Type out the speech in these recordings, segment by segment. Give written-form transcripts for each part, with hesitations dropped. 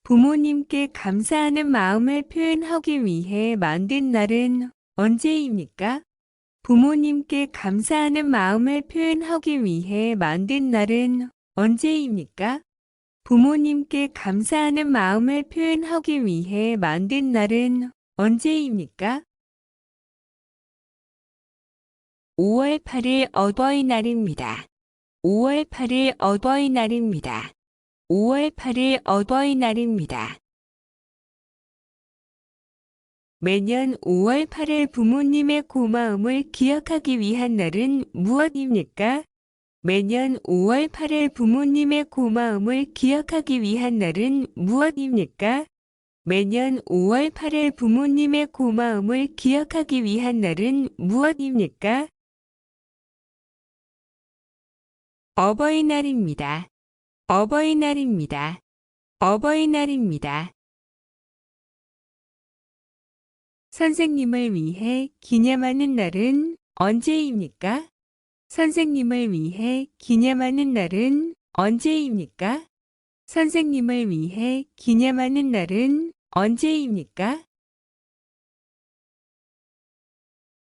부모님께 감사하는 마음을 표현하기 위해 만든 날은 언제입니까? 부모님께 감사하는 마음을 표현하기 위해 만든 날은 언제입니까? 부모님께 감사하는 마음을 표현하기 위해 만든 날은 언제입니까? 5월 8일 어버이날입니다. 5월 8일 어버이날입니다. 5월 8일 어버이날입니다. 매년 5월 8일 부모님의 고마움을 기억하기 위한 날은 무엇입니까? 매년 5월 8일 부모님의 고마움을 기억하기 위한 날은 무엇입니까? 매년 5월 8일 부모님의 고마움을 기억하기 위한 날은 무엇입니까? 어버이날입니다. 어버이날입니다. 어버이날입니다. 선생님을 위해 기념하는 날은 언제입니까? 선생님을 위해 기념하는 날은 언제입니까? 선생님을 위해 기념하는 날은 언제입니까?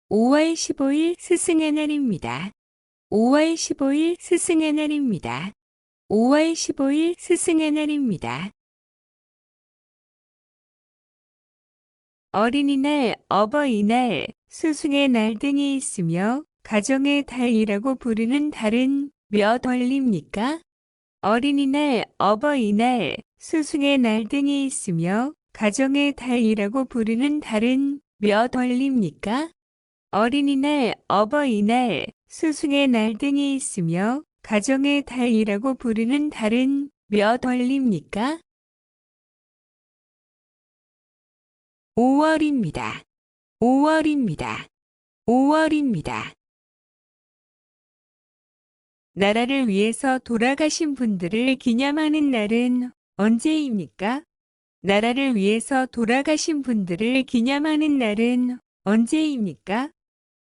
5월 15일 스승의 날입니다. 5월 15일 스승의 날입니다. 5월 15일 스승의 날입니다. 어린이날, 어버이날, 스승의 날 등이 있으며 가정의 달이라고 부르는 달은 몇 월입니까? 어린이날, 어버이날, 스승의 날 등이 있으며 가정의 달이라고 부르는 달은 몇 월입니까? 어린이날, 어버이날, 스승의 날 등이 있으며 가정의 달이라고 부르는 달은 몇 월입니까? 5월입니다. 5월입니다. 5월입니다. 나라를 위해서 돌아가신 분들을 기념하는 날은 언제입니까? 나라를 위해서 돌아가신 분들을 기념하는 날은 언제입니까?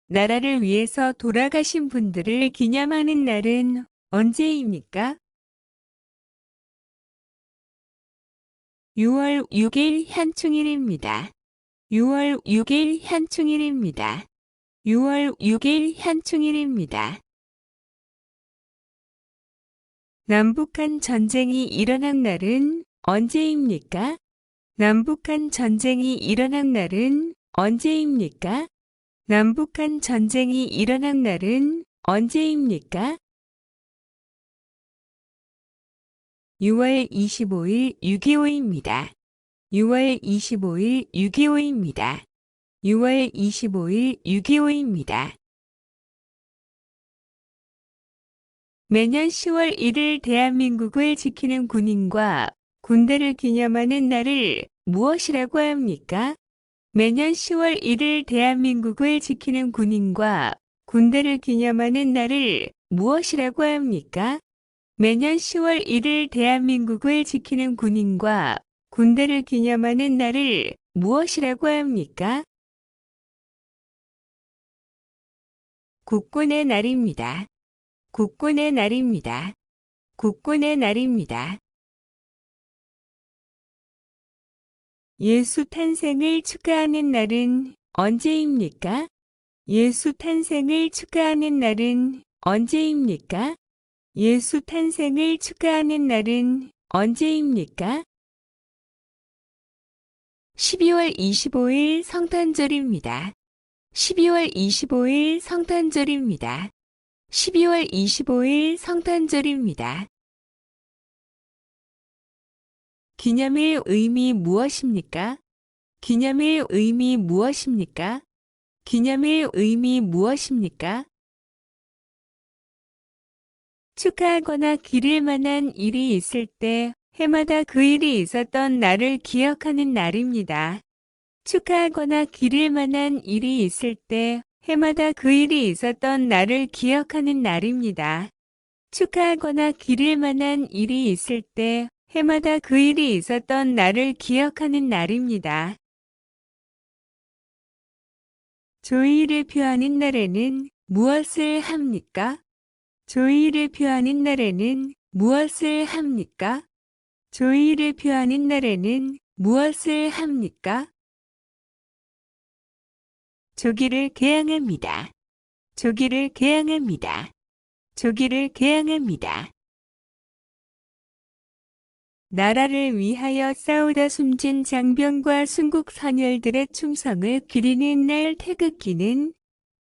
나라를 위해서 돌아가신 분들을 기념하는 날은 언제입니까? 6월 6일 현충일입니다. 6월 6일 현충일입니다. 6월 6일 현충일입니다. 남북한 전쟁이 일어난 날은 언제입니까? 남북한 전쟁이 일어난 날은 언제입니까? 남북한 전쟁이 일어난 날은 언제입니까? 6월 25일 6.25입니다. 6월 25일 6.25입니다. 6월 25일 6.25입니다. 매년 10월 1일 대한민국을 지키는 군인과 군대를 기념하는 날을 무엇이라고 합니까? 매년 10월 1일 대한민국을 지키는 군인과 군대를 기념하는 날을 무엇이라고 합니까? 매년 10월 1일 대한민국을 지키는 군인과 군대를 기념하는 날을 무엇이라고 합니까? 국군의 날입니다. 국군의 날입니다. 국군의 날입니다. 예수 탄생을 축하하는 날은 언제입니까? 예수 탄생을 축하하는 날은 언제입니까? 예수 탄생을 축하하는 날은 언제입니까? 12월 25일 성탄절입니다. 12월 25일 성탄절입니다. 12월 25일 성탄절입니다. 기념일 의미 무엇입니까? 기념일 의미 무엇입니까? 기념일 의미 무엇입니까? 축하하거나 기릴 만한 일이 있을 때 해마다 그 일이 있었던 날을 기억하는 날입니다. 축하하거나 기릴 만한 일이 있을 때 해마다 그 일이 있었던 날을 기억하는 날입니다. 축하하거나 기릴 만한 일이 있을 때 해마다 그 일이 있었던 날을 기억하는 날입니다. 조의를 표하는 날에는 무엇을 합니까? 조의를 표하는 날에는 무엇을 합니까? 조의를 표하는 날에는 무엇을 합니까? 조기를 개항합니다. 조기를 개항합니다. 조기를 개항합니다. 나라를 위하여 싸우다 숨진 장병과 순국 선열들의 충성을 기리는 날 태극기는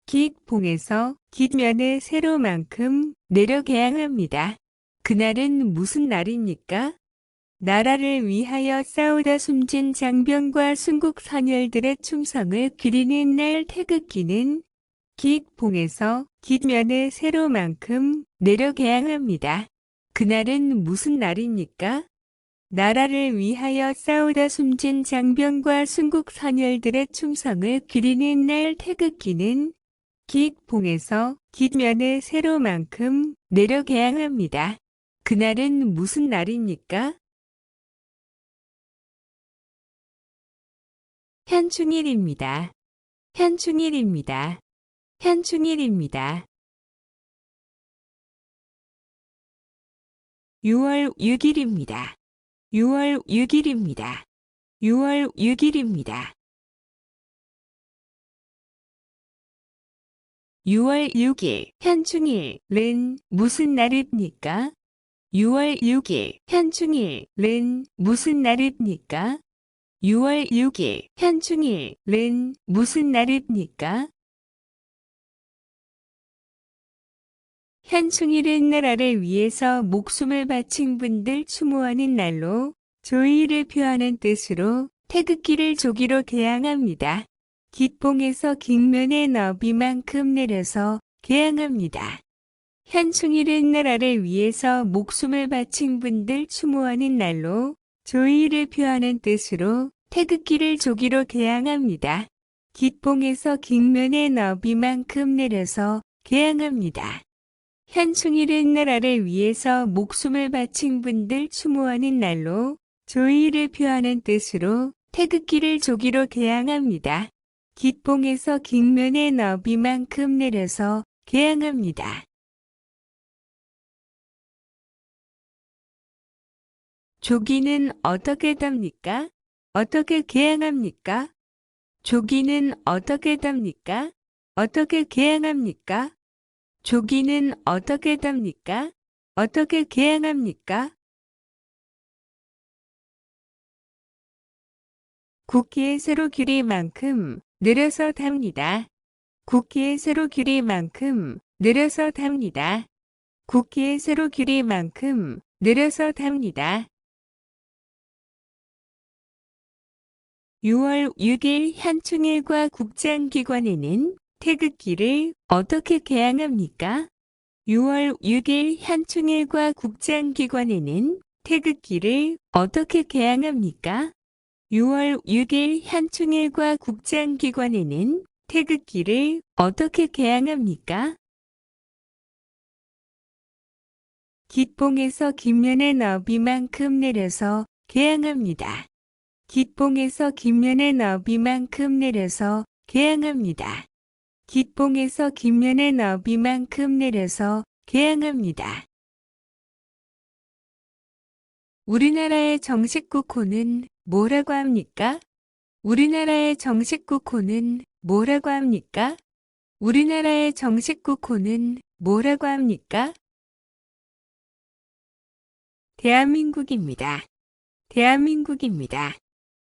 기익봉에서 기면의 세로만큼 내려 개항합니다. 그날은 무슨 날입니까? 나라를 위하여 싸우다 숨진 장병과 순국 선열들의 충성을 기리는 날 태극기는 기익봉에서 기면의 세로만큼 내려 개항합니다. 그날은 무슨 날입니까? 나라를 위하여 싸우다 숨진 장병과 순국 선열들의 충성을 기리는 날 태극기는 기익봉에서 기면의 세로만큼 내려 개항합니다. 그날은 무슨 날입니까? 현충일입니다. 현충일입니다. 현충일입니다. 6월 6일입니다. 6월 6일입니다. 6월 6일입니다. 6월 6일 현충일은 무슨 날입니까? 6월 6일 현충일은 무슨 날입니까? 6월 6일 현충일은 무슨 날입니까? 현충일은 나라를 위해서 목숨을 바친 분들 추모하는 날로 조의를 표하는 뜻으로 태극기를 조기로 개항합니다. 기봉에서 깃면의 너비만큼 내려서 개항합니다. 현충일은 나라를 위해서 목숨을 바친 분들 추모하는 날로 조의를 표하는 뜻으로 태극기를 조기로 개항합니다. 깃봉에서 깃면의 너비만큼 내려서 개항합니다. 현충일은 나라를 위해서 목숨을 바친 분들 추모하는 날로 조의를 표하는 뜻으로 태극기를 조기로 개항합니다. 깃봉에서 깃면의 너비만큼 내려서 개항합니다. 조기는 어떻게 답니까? 어떻게 개항합니까? 조기는 어떻게 답니까? 어떻게 개항합니까? 조기는 어떻게 답니까? 어떻게 개항합니까? 국기의 세로 길이만큼 늘어서 답니다. 국기의 세로 길이만큼 늘어서 답니다. 국기의 세로 길이만큼 늘어서 답니다. 6월 6일 현충일과 국장기관에는 태극기를 어떻게 개항합니까? 6월 6일 현충일과 국장기관에는 태극기를 어떻게 개항합니까? 6월 6일 현충일과 국장기관에는 태극기를 어떻게 개항합니까? 깃봉에서 깃면의 너비만큼 내려서 개항합니다. 깃봉에서 깃면의 너비만큼 내려서 개항합니다. 깃봉에서 깃면의 너비만큼 내려서 개항합니다. 우리나라의 정식 국호는 뭐라고 합니까? 우리나라의 정식 국호는 뭐라고 합니까? 우리나라의 정식 국호는 뭐라고 합니까? 대한민국입니다. 대한민국입니다.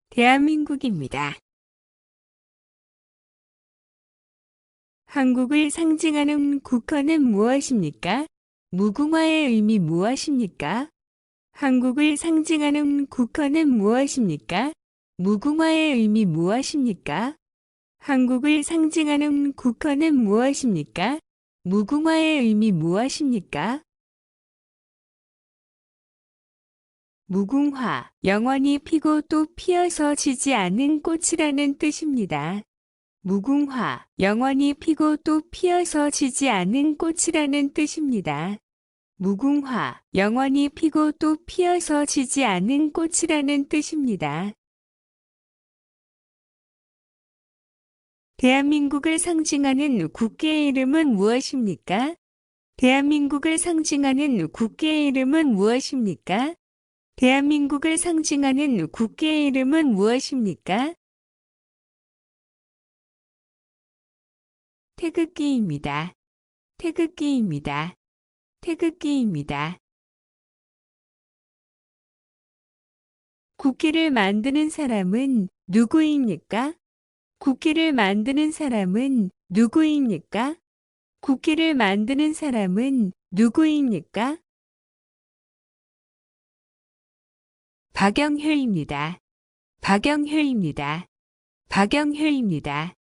대한민국입니다. 한국을 상징하는 국화는 무엇입니까? 무궁화의 의미 무엇입니까? 한국을 상징하는 국화는 무엇입니까? 무궁화의 의미 무엇입니까? 한국을 상징하는 국화는 무엇입니까? 무궁화의 의미 무엇입니까? 무궁화, 영원히 피고 또 피어서 지지 않는 꽃이라는 뜻입니다. 무궁화, 영원히 피고 또 피어서 지지 않는 꽃이라는 뜻입니다. 무궁화, 영원히 피고 또 피어서 지지 않는 꽃이라는 뜻입니다. 대한민국을 상징하는 국기의 이름은 무엇입니까? 대한민국을 상징하는 국기의 이름은 무엇입니까? 대한민국을 상징하는 국기의 이름은 무엇입니까? 태극기입니다. 태극기입니다. 태극기입니다. 국기를 만드는 사람은 누구입니까? 국기를 만드는 사람은 누구입니까? 국기를 만드는 사람은 누구입니까? 박영효입니다. 박영효입니다. 박영효입니다.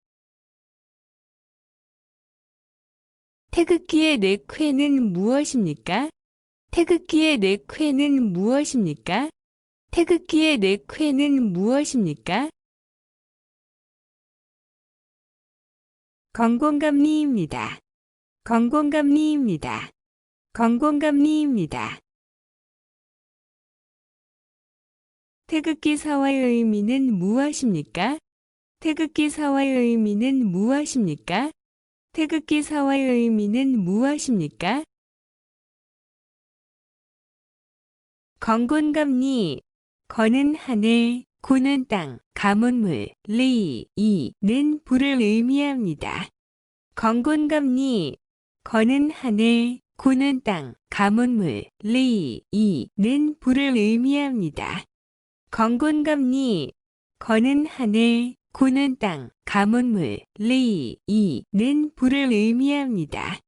태극기의 넥회는 무엇입니까? 태극기의 넥회는 무엇입니까? 태극기의 넥회는 무엇입니까? 건공감리입니다. 건공감리입니다. 건공감리입니다. 태극기사와의 의미는 무엇입니까? 태극기사와의 의미는 무엇입니까? 태극기사와의 의미는 무엇입니까? 건곤감리, 건은 하늘, 고는 땅, 가문물, 리, 이는 불을 의미합니다. 건곤감리, 건은 하늘, 고는 땅, 가문물, 리, 이는 불을 의미합니다. 건곤감리, 건은 하늘, 고는 땅, 가문물, 리, 이는 불을 의미합니다.